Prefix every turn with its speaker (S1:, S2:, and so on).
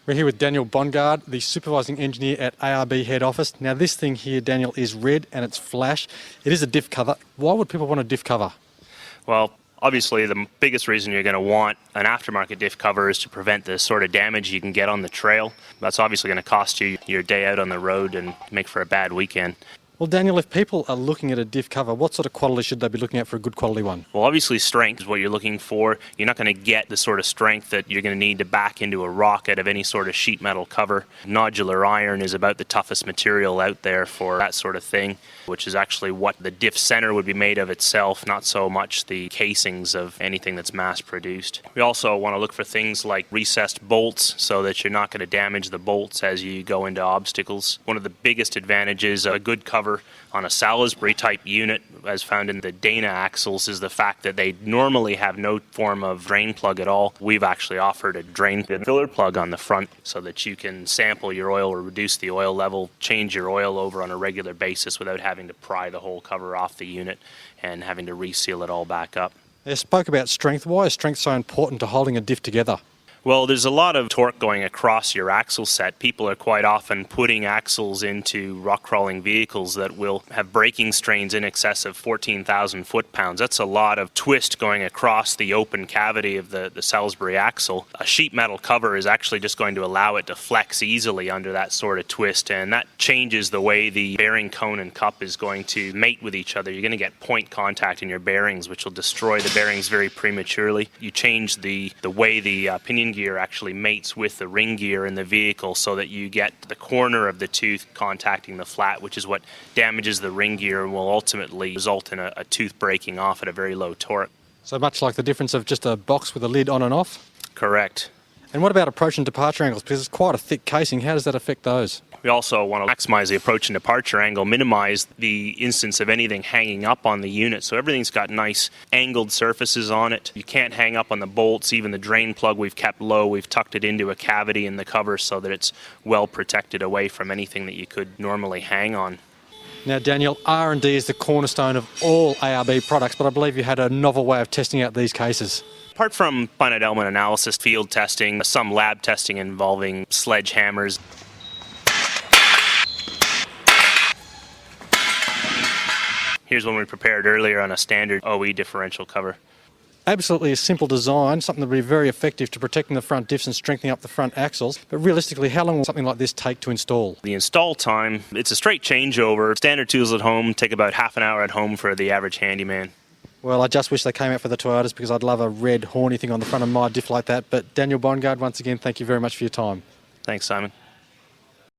S1: We're here with Daniel Bongard, the supervising engineer at ARB head office. Now this thing here, Daniel, is red and it's flash. It is a diff cover. Why would people want a diff cover?
S2: Well, obviously the biggest reason you're going to want an aftermarket diff cover is to prevent the sort of damage you can get on the trail. That's obviously going to cost you your day out on the road and make for a bad weekend.
S1: Well, Daniel, if people are looking at a diff cover, what sort of quality should they be looking at for a good quality one?
S2: Well, obviously strength is what you're looking for. You're not going to get the sort of strength that you're going to need to back into a rock out of any sort of sheet metal cover. Nodular iron is about the toughest material out there for that sort of thing, which is actually what the diff center would be made of itself, not so much the casings of anything that's mass produced. We also want to look for things like recessed bolts so that you're not going to damage the bolts as you go into obstacles. One of the biggest advantages of a good cover on a Salisbury type unit, as found in the Dana axles, is the fact that they normally have no form of drain plug at all. We've actually offered a drain filler plug on the front so that you can sample your oil or reduce the oil level, change your oil over on a regular basis without having to pry the whole cover off the unit and having to reseal it all back up.
S1: You spoke about strength. Why is strength so important to holding a diff together?
S2: Well, there's a lot of torque going across your axle set. People are quite often putting axles into rock crawling vehicles that will have braking strains in excess of 14,000 foot-pounds. That's a lot of twist going across the open cavity of the Salisbury axle. A sheet metal cover is actually just going to allow it to flex easily under that sort of twist, and that changes the way the bearing cone and cup is going to mate with each other. You're going to get point contact in your bearings, which will destroy the bearings very prematurely. You change the way the pinion gear actually mates with the ring gear in the vehicle so that you get the corner of the tooth contacting the flat, which is what damages the ring gear and will ultimately result in a tooth breaking off at a very low torque.
S1: So much like the difference of just a box with a lid on and off?
S2: Correct.
S1: And what about approach and departure angles? Because it's quite a thick casing. How does that affect those?
S2: We also want to maximize the approach and departure angle, minimize the instance of anything hanging up on the unit. So everything's got nice angled surfaces on it. You can't hang up on the bolts. Even the drain plug we've kept low. We've tucked it into a cavity in the cover so that it's well protected away from anything that you could normally hang on.
S1: Now, Daniel, R&D is the cornerstone of all ARB products, but I believe you had a novel way of testing out these cases.
S2: Apart from finite element analysis, field testing, some lab testing involving sledgehammers. Here's one we prepared earlier on a standard OE differential cover.
S1: Absolutely a simple design, something that would be very effective to protecting the front diffs and strengthening up the front axles. But realistically, how long will something like this take to install?
S2: The install time, it's a straight changeover. Standard tools at home take about half an hour at home for the average handyman.
S1: Well, I just wish they came out for the Toyotas because I'd love a red horny thing on the front of my diff like that. But Daniel Bongard, once again, thank you very much for your time.
S2: Thanks, Simon.